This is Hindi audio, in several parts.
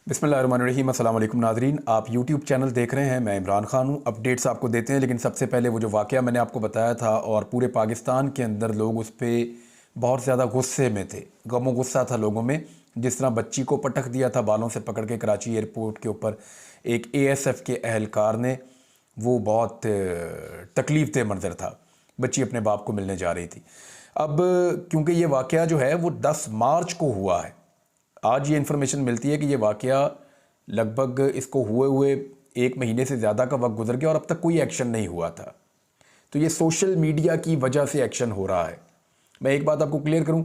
बिस्मिल्लाहिर्रहमानिर्रहीम। अस्सलाम वालेकुम नाज़रीन, आप यूट्यूब चैनल देख रहे हैं। मैं इमरान खान हूँ। अपडेट्स आपको देते हैं, लेकिन सबसे पहले वो जो वाक़या मैंने आपको बताया था और पूरे पाकिस्तान के अंदर लोग उस पर बहुत ज़्यादा गुस्से में थे, गमो गुस्सा था लोगों में। जिस तरह बच्ची को पटक दिया था बालों से पकड़ के कराची एयरपोर्ट के ऊपर एक ASF के अहलकार ने, वो बहुत तकलीफ़ दह मंज़र था। बच्ची अपने बाप को मिलने जा रही थी। अब क्योंकि ये वाक़या जो है वो 10 मार्च को हुआ है, आज ये इन्फॉर्मेशन मिलती है कि ये वाक़या लगभग इसको हुए 1 महीने से ज़्यादा का वक्त गुजर गया और अब तक कोई एक्शन नहीं हुआ था। तो ये सोशल मीडिया की वजह से एक्शन हो रहा है। मैं एक बात आपको क्लियर करूं,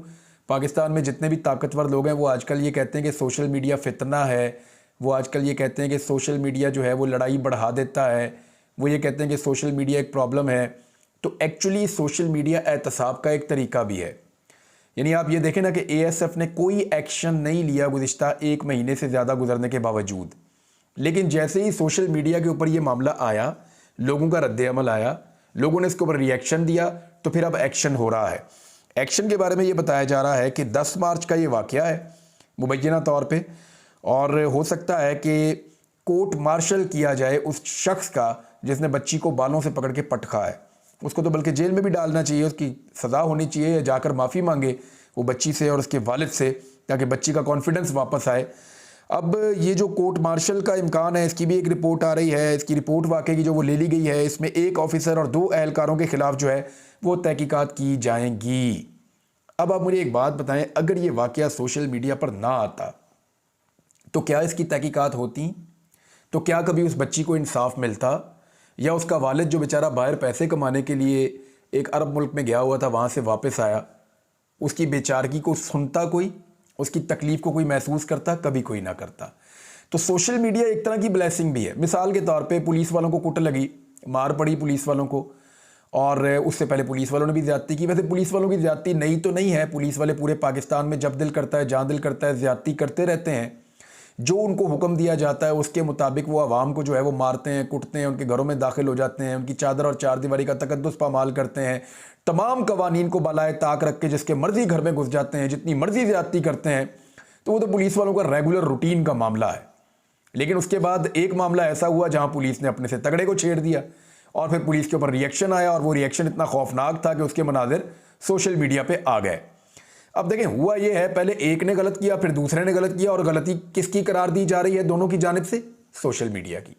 पाकिस्तान में जितने भी ताकतवर लोग हैं वो आजकल ये कहते हैं कि सोशल मीडिया फितना है। वो आजकल ये कहते हैं कि सोशल मीडिया जो है वो लड़ाई बढ़ा देता है। वो ये कहते हैं कि सोशल मीडिया एक प्रॉब्लम है। तो एक्चुअली सोशल मीडिया एहतसाब का एक तरीका भी है। यानी आप ये देखें ना कि ASF ने कोई एक्शन नहीं लिया गुज़िश्ता 1 महीने से ज़्यादा गुजरने के बावजूद, लेकिन जैसे ही सोशल मीडिया के ऊपर ये मामला आया, लोगों का रद्द-ए-अमल आया, लोगों ने इसके ऊपर रिएक्शन दिया, तो फिर अब एक्शन हो रहा है। एक्शन के बारे में ये बताया जा रहा है कि 10 मार्च का ये वाक़या है मुबैना तौर पे, और हो सकता है कि कोर्ट मार्शल किया जाए उस शख्स का जिसने बच्ची को बालों से पकड़ के पटका है। उसको तो बल्कि जेल में भी डालना चाहिए, उसकी सज़ा होनी चाहिए, या जाकर माफ़ी मांगे वो बच्ची से और उसके वालिद से, ताकि बच्ची का कॉन्फिडेंस वापस आए। अब ये जो कोर्ट मार्शल का इम्कान है, इसकी भी एक रिपोर्ट आ रही है। इसकी रिपोर्ट वाकई की जो वो ले ली गई है, इसमें 1 ऑफिसर और 2 एहलकारों के खिलाफ जो है वो तहकीकात की जाएंगी। अब आप मुझे एक बात बताएं, अगर ये वाक़या सोशल मीडिया पर ना आता तो क्या इसकी तहकीकात होती? तो क्या कभी उस बच्ची को इंसाफ मिलता? या उसका वालिद जो बेचारा बाहर पैसे कमाने के लिए एक अरब मुल्क में गया हुआ था, वहाँ से वापस आया, उसकी बेचारगी को सुनता कोई? उसकी तकलीफ़ को कोई महसूस करता? कभी कोई ना करता। तो सोशल मीडिया एक तरह की ब्लेसिंग भी है। मिसाल के तौर पे पुलिस वालों को कुट लगी, मार पड़ी पुलिस वालों को, और उससे पहले पुलिस वालों ने भी ज़्यादती की। वैसे पुलिस वालों की ज़्यादती नई तो नहीं है, पुलिस वाले पूरे पाकिस्तान में जब दिल करता है जहाँ दिल करता है ज़्यादती करते रहते हैं। जो उनको हुक्म दिया जाता है उसके मुताबिक वो आवाम को जो है वो मारते हैं, कुटते हैं, उनके घरों में दाखिल हो जाते हैं, उनकी चादर और चारदीवारी का तकद्दुस पामाल करते हैं, तमाम कवानीन को बालाए ताक रख के जिसके मर्जी घर में घुस जाते हैं, जितनी मर्जी ज़्यादती करते हैं। तो वो तो पुलिस वालों का रेगुलर रूटीन का मामला है। लेकिन उसके बाद एक मामला ऐसा हुआ जहाँ पुलिस ने अपने से तगड़े को छेड़ दिया, और फिर पुलिस के ऊपर रिएक्शन आया, और वो रिएक्शन इतना खौफनाक था कि उसके मनाजिर सोशल मीडिया पर आ गए। अब देखें, हुआ ये है, पहले एक ने गलत किया, फिर दूसरे ने गलत किया, और गलती किसकी करार दी जा रही है? दोनों की जानिब से, सोशल मीडिया की।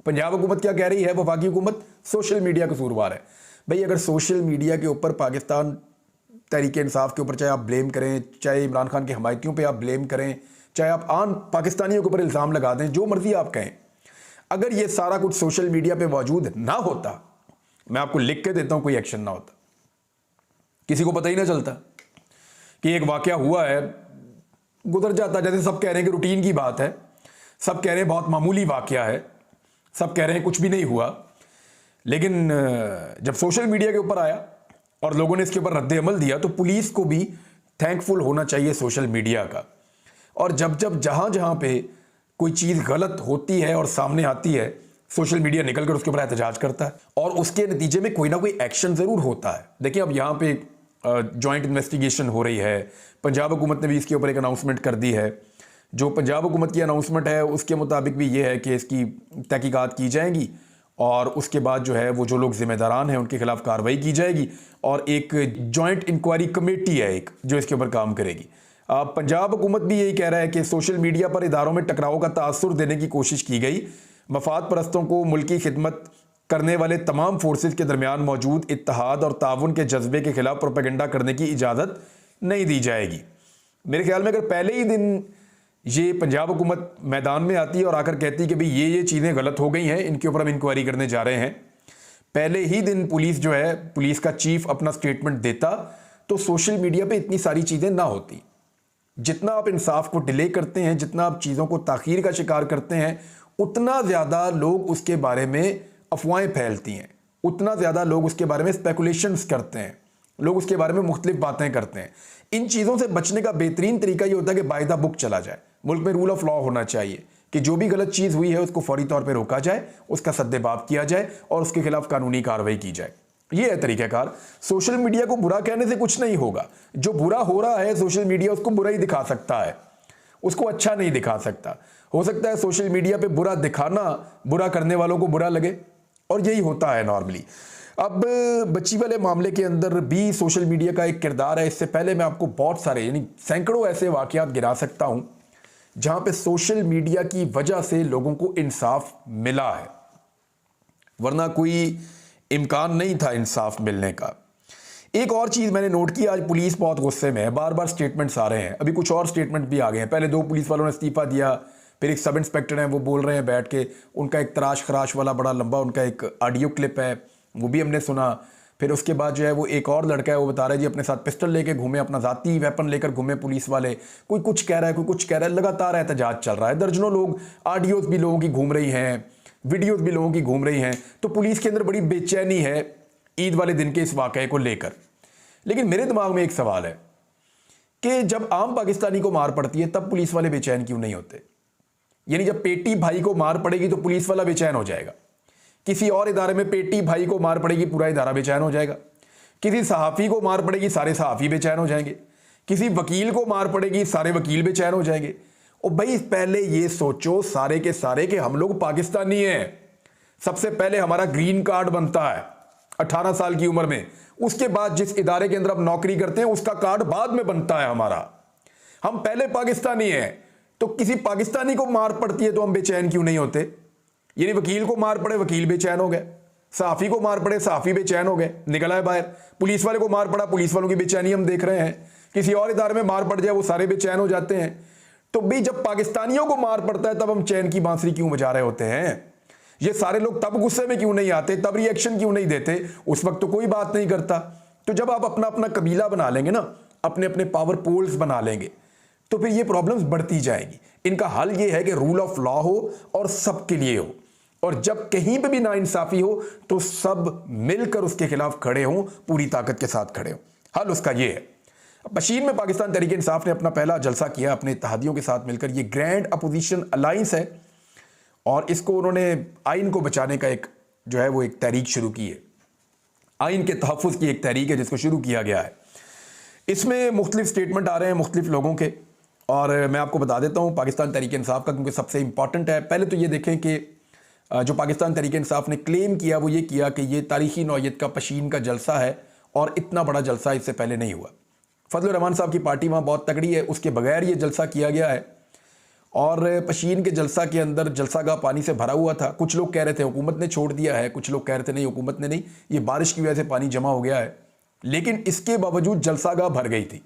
पंजाब हुकूमत क्या कह रही है? वफाकी हुकूमत सोशल मीडिया कसूरवार है। भाई, अगर सोशल मीडिया के ऊपर पाकिस्तान तहरीक इंसाफ के ऊपर चाहे आप ब्लेम करें, चाहे इमरान खान के हमायतियों पर आप ब्लेम करें, चाहे आप आम पाकिस्तानियों के ऊपर इल्ज़ाम लगा दें, जो मर्जी आप कहें, अगर ये सारा कुछ सोशल मीडिया पर मौजूद ना होता, मैं आपको लिख के देता हूँ, कोई एक्शन ना होता, किसी को पता ही ना चलता कि एक वाक़या हुआ है, गुजर जाता। जैसे सब कह रहे हैं कि रूटीन की बात है, सब कह रहे हैं बहुत मामूली वाक़या है, सब कह रहे हैं कुछ भी नहीं हुआ। लेकिन जब सोशल मीडिया के ऊपर आया और लोगों ने इसके ऊपर रद्द-ए-अमल दिया, तो पुलिस को भी थैंकफुल होना चाहिए सोशल मीडिया का। और जब जब जहाँ जहाँ पे कोई चीज़ गलत होती है और सामने आती है, सोशल मीडिया निकल कर उसके ऊपर एहतजाज करता है, और उसके नतीजे में कोई ना कोई एक्शन ज़रूर होता है। देखिए, अब यहाँ पे जॉइंट इन्वेस्टिगेशन हो रही है। पंजाब हुकूमत ने भी इसके ऊपर एक अनाउंसमेंट कर दी है। जो पंजाब हुकूमत की अनाउंसमेंट है उसके मुताबिक भी ये है कि इसकी तहकीकात की जाएंगी, और उसके बाद जो है वो जो लोग ज़िम्मेदारान हैं उनके खिलाफ कार्रवाई की जाएगी, और एक जॉइंट इंक्वायरी कमेटी है एक जो इसके ऊपर काम करेगी। पंजाब हुकूमत भी यही कह रहा है कि सोशल मीडिया पर इदारों में टकराव का तासुर देने की कोशिश की गई। मफाद परस्तों को मुल्की खिदमत करने वाले तमाम फोर्सेस के दरमियान मौजूद इत्तेहाद और ताउन के जज्बे के खिलाफ प्रोपेगेंडा करने की इजाज़त नहीं दी जाएगी। मेरे ख्याल में अगर पहले ही दिन ये पंजाब हुकूमत मैदान में आती और आकर कहती कि भाई ये चीज़ें गलत हो गई हैं, इनके ऊपर हम इंक्वायरी करने जा रहे हैं, पहले ही दिन पुलिस जो है, पुलिस का चीफ अपना स्टेटमेंट देता, तो सोशल मीडिया पर इतनी सारी चीज़ें ना होती। जितना आप इंसाफ को डिले करते हैं, जितना आप चीज़ों को ताख़ीर का शिकार करते हैं, उतना ज़्यादा लोग उसके बारे में अफवाहें फैलती हैं, उतना ज़्यादा लोग उसके बारे में स्पेकुलेशंस करते हैं, लोग उसके बारे में मुख्तलिफ बातें करते हैं। इन चीज़ों से बचने का बेहतरीन तरीका ये होता है कि बाय द बुक चला जाए। मुल्क में रूल ऑफ लॉ होना चाहिए कि जो भी गलत चीज़ हुई है उसको फौरी तौर पर रोका जाए, उसका सद्देबाब किया जाए, और उसके खिलाफ कानूनी कार्रवाई की जाए। ये है तरीक़ाकार। सोशल मीडिया को बुरा कहने से कुछ नहीं होगा। जो बुरा हो रहा है सोशल मीडिया उसको बुरा ही दिखा सकता है, उसको अच्छा नहीं दिखा सकता। हो सकता है सोशल मीडिया पे बुरा दिखाना बुरा करने वालों को बुरा लगे, और यही होता है नॉर्मली। अब बच्ची वाले मामले के अंदर भी सोशल मीडिया का एक किरदार है। इससे पहले मैं आपको बहुत सारे यानी सैकड़ों ऐसे वाकयात गिना सकता हूं जहां पे सोशल मीडिया की वजह से लोगों को इंसाफ मिला है, वरना कोई इम्कान नहीं था इंसाफ मिलने का। एक और चीज मैंने नोट की, आज पुलिस बहुत गुस्से में है, बार बार स्टेटमेंट्स आ रहे हैं, अभी कुछ और स्टेटमेंट भी आ गए हैं। पहले 2 पुलिस वालों ने इस्तीफा दिया, फिर एक सब इंस्पेक्टर हैं वो बोल रहे हैं बैठ के, उनका एक तराश खराश वाला बड़ा लंबा उनका एक ऑडियो क्लिप है, वो भी हमने सुना। फिर उसके बाद जो है वो एक और लड़का है, वो बता रहा है जी अपने साथ पिस्टल लेके घूमे, अपना जाती वेपन लेकर घूमे पुलिस वाले, कोई कुछ कह रहा है कोई कुछ कह रहा है, लगातार एहतजाज चल रहा है। दर्जनों लोग, ऑडियोज भी लोगों की घूम रही हैं, वीडियोज भी लोगों की घूम रही हैं। तो पुलिस के अंदर बड़ी बेचैनी है ईद वाले दिन के इस वाकये को लेकर। लेकिन मेरे दिमाग में एक सवाल है कि जब आम पाकिस्तानी को मार पड़ती है तब पुलिस वाले बेचैन क्यों नहीं होते? यानी जब पेटी भाई को मार पड़ेगी तो पुलिस वाला बेचैन हो जाएगा, किसी और इदारे में पेटी भाई को मार पड़ेगी पूरा इदारा बेचैन हो जाएगा, किसी सहाफ़ी को मार पड़ेगी सारे सहाफ़ी बेचैन हो जाएंगे, किसी वकील को मार पड़ेगी सारे वकील बेचैन हो जाएंगे। और भाई पहले ये सोचो सारे के सारे कि हम लोग पाकिस्तानी हैं, सबसे पहले हमारा ग्रीन कार्ड बनता है 18 साल की उम्र में, उसके बाद जिस इदारे के अंदर आप नौकरी करते हैं उसका कार्ड बाद में बनता है हमारा। हम पहले पाकिस्तानी हैं, तो किसी पाकिस्तानी को मार पड़ती है तो हम बेचैन क्यों नहीं होते? यानी वकील को मार पड़े वकील बेचैन हो गए, सहाफ़ी को मार पड़े सहाफ़ी बेचैन हो गए, निकल आए बाहर। पुलिस वाले को मार पड़ा, पुलिस वालों की बेचैनी हम देख रहे हैं। किसी और इदारे में मार पड़ जाए वो सारे बेचैन हो जाते हैं। तो भाई जब पाकिस्तानियों को मार पड़ता है तब हम चैन की बांसुरी क्यों बजा रहे होते हैं? ये सारे लोग तब गुस्से में क्यों नहीं आते, तब रिएक्शन क्यों नहीं देते? उस वक्त तो कोई बात नहीं करता। तो जब आप अपना अपना कबीला बना लेंगे ना, अपने अपने पावर पोल्स बना लेंगे, तो फिर ये प्रॉब्लम्स बढ़ती जाएंगी। इनका हल ये है कि रूल ऑफ लॉ हो और सबके लिए हो, और जब कहीं पे भी नाइंसाफी हो तो सब मिलकर उसके खिलाफ खड़े हों, पूरी ताकत के साथ खड़े हों। हल उसका ये है। पशीन में पाकिस्तान तहरीक इंसाफ ने अपना पहला जलसा किया अपने इत्तेहादियों के साथ मिलकर। ये ग्रैंड अपोजिशन अलायंस है और इसको उन्होंने आइन को बचाने का एक जो है वो एक तहरीक शुरू की है, आइन के तहफ़्फ़ुज़ की एक तहरीक है जिसको शुरू किया गया है। इसमें मुख्तलिफ स्टेटमेंट आ रहे हैं मुख्तलिफ लोगों के, और मैं आपको बता देता हूँ पाकिस्तान तहरीक इंसाफ का, क्योंकि सबसे इंपॉर्टेंट है। पहले तो ये देखें कि जो पाकिस्तान तहरीक इंसाफ ने क्लेम किया वो ये किया कि ये तारीखी नौयत का पशीन का जलसा है, और इतना बड़ा जलसा इससे पहले नहीं हुआ। फजल रहमान साहब की पार्टी वहाँ बहुत तगड़ी है, उसके बगैर ये जलसा किया गया है। और पशीन के जलसा के अंदर जलसागाह पानी से भरा हुआ था। कुछ लोग कह रहे थे हुकूमत ने छोड़ दिया है, कुछ लोग कह रहे थे नहीं हुकूमत ने नहीं, ये बारिश की वजह से पानी जमा हो गया है। लेकिन इसके बावजूद जलसागाह भर गई थी।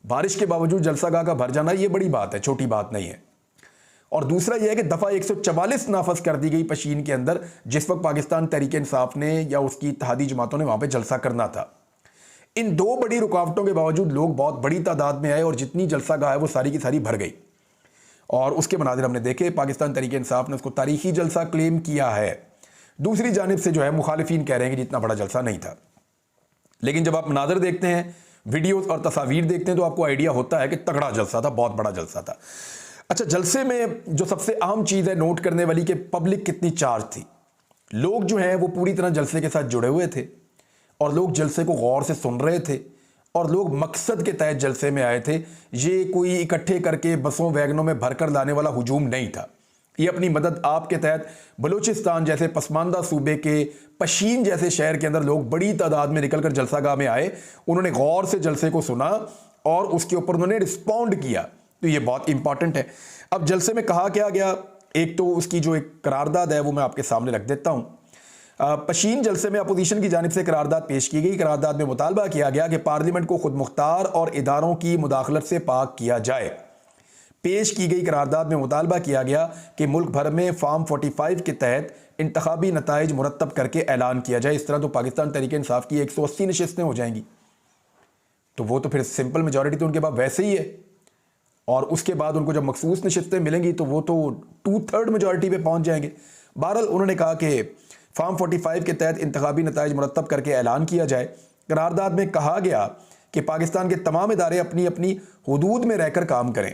बारिश के बावजूद जलसागाह का भर जाना ये बड़ी बात है, छोटी बात नहीं है। और दूसरा यह है कि दफ़ा 144 नाफज कर दी गई पशीन के अंदर, जिस वक्त पाकिस्तान तहरीक इंसाफ ने या उसकी इत्तेहादी जमातों ने वहां पर जलसा करना था। इन 2 बड़ी रुकावटों के बावजूद लोग बहुत बड़ी तादाद में आए और जितनी जलसागाह है वो सारी की सारी भर गई। और उसके मनाजिर हमने देखे, पाकिस्तान तहरीक इंसाफ ने उसको तारीखी जलसा क्लेम किया है। दूसरी जानिब से जो है मुखालिफिन कह रहे हैं कि जितना बड़ा जलसा नहीं था। लेकिन जब आप मनाजिर देखते हैं, वीडियोस और तस्वीर देखते हैं, तो आपको आइडिया होता है कि तगड़ा जलसा था, बहुत बड़ा जलसा था। अच्छा, जलसे में जो सबसे अहम चीज़ है नोट करने वाली कि पब्लिक कितनी चार्ज थी। लोग जो हैं वो पूरी तरह जलसे के साथ जुड़े हुए थे, और लोग जलसे को गौर से सुन रहे थे, और लोग मकसद के तहत जलसे में आए थे। ये कोई इकट्ठे करके बसों वैगनों में भरकर लाने वाला हुजूम नहीं था। ये अपनी मदद आपके तहत बलूचिस्तान जैसे पसमानदा सूबे के पशीन जैसे शहर के अंदर लोग बड़ी तादाद में निकलकर जलसागाह में आए, उन्होंने गौर से जलसे को सुना और उसके ऊपर उन्होंने रिस्पॉन्ड किया। तो ये बहुत इंपॉर्टेंट है। अब जलसे में कहा क्या गया, एक तो उसकी जो एक करारदाद है वो मैं आपके सामने रख देता हूँ। पशीन जलसे में अपोजिशन की जानिब से करारदाद पेश की गई। करारदाद में मुतालबा किया गया कि पार्लियामेंट को खुद मुख्तार और इदारों की मुदाखलत से पाक किया जाए। पेश की गई करारदाद में मुतालबा किया गया कि मुल्क भर में फार्म 45 के तहत इंतखाबी नताइज मुरतब करके ऐलान किया जाए। इस तरह तो पाकिस्तान तहरीक इंसाफ की 180 नशिस्तें हो जाएंगी, तो वो तो फिर सिंपल मेजॉरिटी तो उनके पास वैसे ही है, और उसके बाद उनको जब मखसूस नशिस्तें मिलेंगी तो वो तो 2/3 मेजॉरिटी पे पहुंच जाएंगे। बहरहाल उन्होंने कहा कि फार्म 45 के तहत इंतखाबी नताइज मुरतब करके ऐलान किया जाए। करारदाद में कहा गया कि पाकिस्तान के तमाम इदारे अपनी अपनी हुदूद में रहकर काम करें।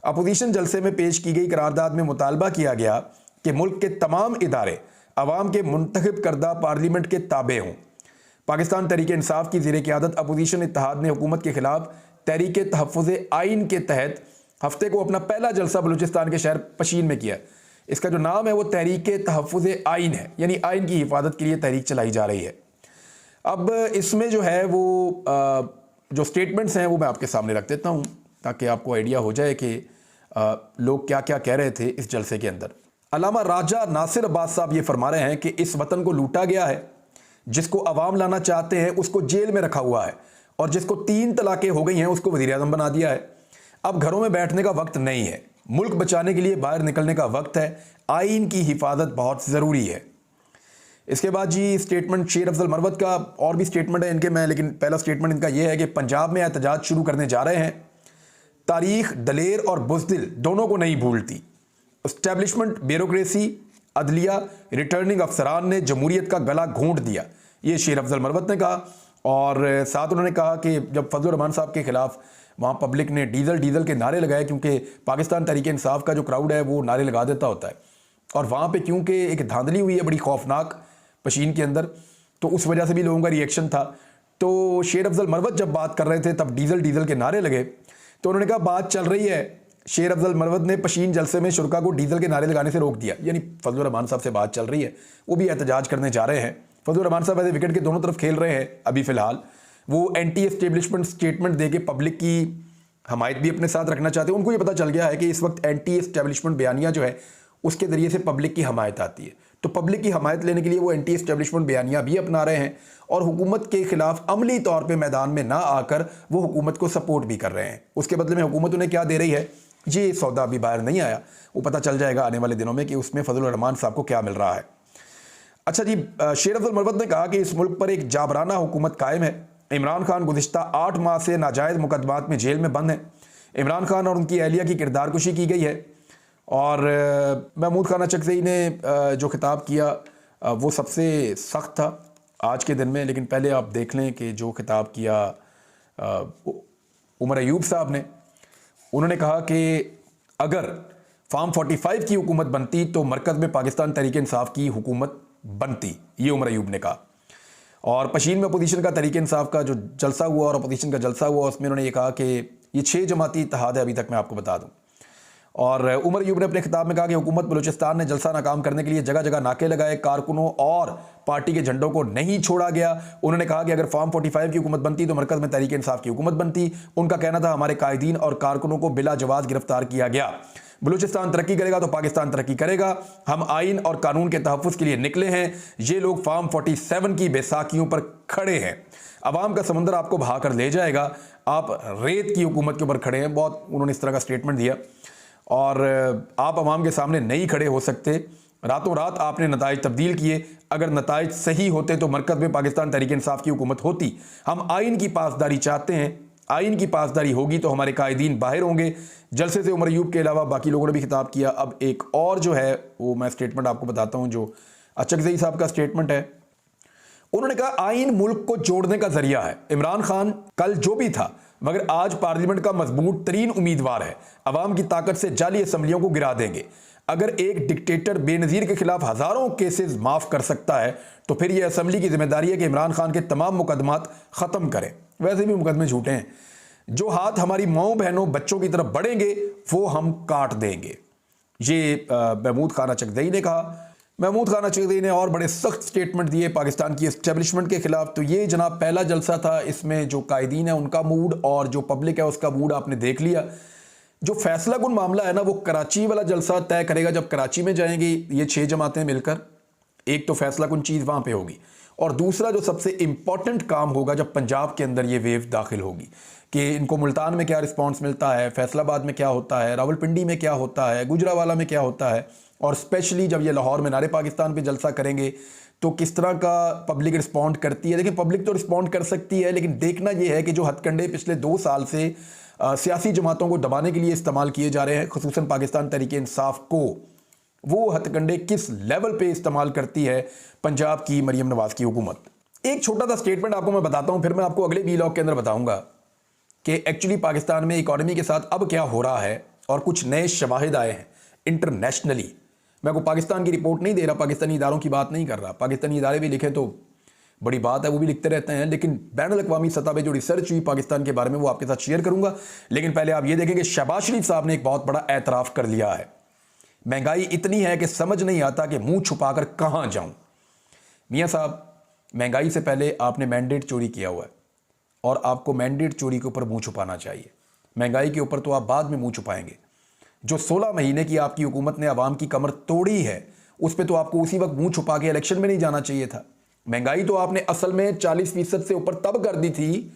अपोजिशन जलसे में पेश की गई करारदाद में मुतालबा किया गया कि मुल्क के तमाम इदारे अवाम के मुंतखब करदा पार्लियामेंट के ताबे हों। पाकिस्तान तहरीक इंसाफ की ज़ेर क़यादत अपोजिशन इत्तेहाद ने हुकूमत के खिलाफ तहरीक तहफ़्फ़ुज़ आइन के तहत हफ्ते को अपना पहला जलसा बलूचिस्तान के शहर पशीन में किया। इसका जो नाम है वो तहरीक तहफ़्फ़ुज़ आइन है, यानी आइन की हिफाजत के लिए तहरीक चलाई जा रही है। अब इसमें जो है वो जो स्टेटमेंट्स हैं वो मैं आपके सामने रख देता हूँ ताकि आपको आइडिया हो जाए कि लोग क्या क्या कह रहे थे इस जलसे के अंदर। अल्लामा राजा नासिर अब्बास साहब ये फरमा रहे हैं कि इस वतन को लूटा गया है, जिसको अवाम लाना चाहते हैं उसको जेल में रखा हुआ है, और जिसको 3 तलाक़ें हो गई हैं उसको वज़ीर आज़म बना दिया है। अब घरों में बैठने का वक्त नहीं है, मुल्क बचाने के लिए बाहर निकलने का वक्त है। आइन की हिफाजत बहुत ज़रूरी है। इसके बाद जी स्टेटमेंट शेर अफजल मरवत का, और भी स्टेटमेंट है इनके, मैं लेकिन पहला स्टेटमेंट इनका यह है कि पंजाब में एहतजाज शुरू करने जा रहे हैं। तारीख दलेर और बुज़दिल दोनों को नहीं भूलती। इस्टेब्लिशमेंट, ब्यूरोक्रेसी, अदलिया, रिटर्निंग अफसरान ने जमहूरियत का गला घोंट दिया, ये शेर अफजल मरवत ने कहा। और साथ उन्होंने कहा कि जब फजलुर रहमान साहब के खिलाफ वहाँ पब्लिक ने डीजल डीजल के नारे लगाए, क्योंकि पाकिस्तान तहरीक इंसाफ का जो क्राउड है वो नारे लगा देता होता है, और वहाँ पे क्योंकि एक धांधली हुई है बड़ी खौफनाक पशीन के अंदर, तो उस वजह से भी लोगों का रिएक्शन था। तो शेर अफजल मरवत जब बात कर रहे थे तब डीजल डीजल के नारे लगे, तो उन्होंने कहा बात चल रही है। शेर अफजल मरवत ने पशीन जलसे में शुरका को डीजल के नारे लगाने से रोक दिया, यानी फजलुर रहमान साहब से बात चल रही है, वो भी एहतजाज करने जा रहे हैं। फजलुर रहमान साहब ऐसे विकेट के दोनों तरफ खेल रहे हैं अभी फ़िलहाल, वो एंटी एस्टेब्लिशमेंट स्टेटमेंट दे के पब्लिक की हमायत भी अपने साथ रखना चाहते हैं। उनको ये पता चल गया है कि इस वक्त एंटी एस्टेब्लिशमेंट बयानिया जो है उसके ज़रिए से पब्लिक की हमायत आती है, तो पब्लिक की हमायत लेने के लिए वो एंटी एस्टेब्लिशमेंट बयानिया भी अपना रहे हैं, और हुकूमत के खिलाफ अमली तौर पर मैदान में ना आकर वो हुकूमत को सपोर्ट भी कर रहे हैं। उसके बदले में हुकूमत उन्हें क्या दे रही है, ये सौदा अभी बाहर नहीं आया, वो पता चल जाएगा आने वाले दिनों में कि उसमें फजलुर रहमान साहब को क्या मिल रहा है। अच्छा जी, शेर अफजल मरवत ने कहा कि इस मुल्क पर एक जाबराना हुकूमत कायम है। इमरान खान गुज़िश्ता 8 माह से नाजायज़ मुकदमात में जेल में बंद हैं। इमरान खान और उनकी अहलिया की किरदारकुशी की गई है। और महमूद खान चकज़ई ने जो खिताब किया वो सबसे सख्त था आज के दिन में, लेकिन पहले आप देख लें कि जो खिताब किया उमर अयूब साहब ने, उन्होंने कहा कि अगर फार्म 45 की हुकूमत बनती तो मरकज़ में पाकिस्तान तहरीक इंसाफ की हुकूमत बनती, ये उमर अयूब ने कहा। और पशीन में अपोजिशन का तहरीक इंसाफ का जो जलसा हुआ और अपोजिशन का जलसा हुआ, उसमें उन्होंने ये कहा कि ये 6 जमाती इत्तेहाद है, अभी तक मैं आपको बता दूं। और उमर अयूब ने अपने खिताब में कहा कि हुकूमत बलूचिस्तान ने जलसा नाकाम करने के लिए जगह जगह नाके लगाए, कारकुनों और पार्टी के झंडों को नहीं छोड़ा गया। उन्होंने कहा कि अगर फार्म 45 की हुकूमत बनती तो मरकज़ में तहरीक इंसाफ की हुकूमत बनती। उनका कहना था हमारे कायदीन और कारकुनों को बिला जवाज़ गिरफ्तार किया गया। बलूचिस्तान तरक्की करेगा तो पाकिस्तान तरक्की करेगा। हम आइन और कानून के तहफ़्फ़ुज़ के लिए निकले हैं। ये लोग फार्म 47 की बैसाखियों पर खड़े हैं। अवाम का समंदर आपको बहा कर ले जाएगा, आप रेत की हुकूमत के ऊपर खड़े हैं। बहुत उन्होंने इस तरह का स्टेटमेंट दिया। और आप अवाम के सामने नहीं खड़े हो सकते, रातों रात आपने नताइज तब्दील किए। अगर नताइज सही होते तो मरकज़ में पाकिस्तान तहरीक इंसाफ की हुकूमत होती। हम आइन की पासदारी चाहते हैं, आइन की पासदारी होगी तो हमारे कायदीन बाहर होंगे। जलसे से उमर अयूब के अलावा बाकी लोगों ने भी खिताब किया। अब एक और जो है वो मैं स्टेटमेंट आपको बताता हूँ, जो चकज़ई साहब का स्टेटमेंट है। उन्होंने कहा आइन मुल्क को जोड़ने का जरिया है। इमरान खान कल जो भी था मगर आज पार्लियामेंट का मजबूत तरीन उम्मीदवार है। अवाम की ताकत से जाली असम्बलियों को गिरा देंगे। अगर एक डिक्टेटर बेनज़ीर के खिलाफ हज़ारों केसेस माफ़ कर सकता है तो फिर यह असम्बली की जिम्मेदारी है कि इमरान खान के तमाम मुकदमात ख़त्म करें। वैसे भी मुकदमे झूठे हैं। जो हाथ हमारी माओ बहनों बच्चों की तरफ बढ़ेंगे वो हम काट देंगे, ये महमूद खान चकज़ई ने कहा। महमूद खान चकज़ई ने और बड़े सख्त स्टेटमेंट दिए पाकिस्तान की इस्टेब्लिशमेंट के खिलाफ। तो ये जनाब पहला जलसा था, इसमें जो कायदीन है उनका मूड और जो पब्लिक है उसका मूड आपने देख लिया। जो फैसला कुन मामला है ना, वो कराची वाला जलसा तय करेगा जब कराची में जाएंगी ये 6 जमातें मिलकर। एक तो फैसला कुन चीज़ वहाँ पे होगी, और दूसरा जो सबसे इंपॉर्टेंट काम होगा जब पंजाब के अंदर ये वेव दाखिल होगी कि इनको मुल्तान में क्या रिस्पॉन्स मिलता है, फैसलाबाद में क्या होता है, रावलपिंडी में क्या होता है, गुजरावाला में क्या होता है, और स्पेशली जब ये लाहौर में नारे पाकिस्तान पे जलसा करेंगे तो किस तरह का पब्लिक रिस्पॉन्ड करती है। देखिए पब्लिक तो रिस्पॉन्ड कर सकती है, लेकिन देखना ये है कि जो हथकंडे पिछले 2 साल से सियासी जमातों को दबाने के लिए इस्तेमाल किए जा रहे हैं, खुसूसन पाकिस्तान तहरीक इंसाफ को, वो हथकंडे किस लेवल पे इस्तेमाल करती है पंजाब की मरियम नवाज की हुकूमत। एक छोटा सा स्टेटमेंट आपको मैं बताता हूँ, फिर मैं आपको अगले वीलॉग के अंदर बताऊंगा कि एक्चुअली पाकिस्तान में इकॉनमी के साथ अब क्या हो रहा है, और कुछ नए शवाहिद आए हैं इंटरनेशनली। मैं को पाकिस्तान की रिपोर्ट नहीं दे रहा, पाकिस्तानी इदारों की बात नहीं कर रहा। पाकिस्तानी इदारे भी लिखे तो बड़ी बात है, वो भी लिखते रहते हैं, लेकिन बैनुल-अक़वामी सतह पे जो रिसर्च हुई पाकिस्तान के बारे में वो आपके साथ शेयर करूंगा। लेकिन पहले आप ये देखें कि शहबाज शरीफ साहब ने एक बहुत बड़ा एतराफ़ कर लिया है। महंगाई इतनी है कि समझ नहीं आता कि मुंह छुपाकर कहां जाऊं। मियां साहब, महंगाई से पहले आपने मैंडेट चोरी किया हुआ है और आपको मैंडेट चोरी के ऊपर मुंह छुपाना चाहिए। महंगाई के ऊपर तो आप बाद में मुंह छुपाएंगे। जो 16 महीने की आपकी हुकूमत ने आवाम की कमर तोड़ी है, उस पर तो आपको उसी वक्त मुंह छुपा के इलेक्शन में नहीं जाना चाहिए था। महंगाई तो आपने असल में 40% से ऊपर तब कर दी थी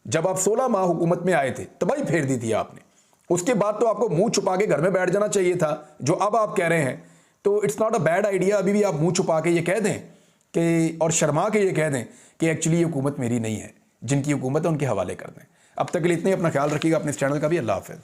जब आप 16 माह हुकूमत में आए थे, तबाही फेर दी थी आपने। उसके बाद तो आपको मुंह छुपा के घर में बैठ जाना चाहिए था, जो अब आप कह रहे हैं। तो it's not a bad idea, अभी भी आप मुंह छुपा के ये कह दें कि, और शर्मा के ये कह दें कि एक्चुअली ये हुकूमत मेरी नहीं है, जिनकी हुकूमत है उनके हवाले कर दें। अब तक के लिए इतने, अपना ख्याल रखिएगा, अपने इस चैनल का भी। अल्लाह हाफ़िज़।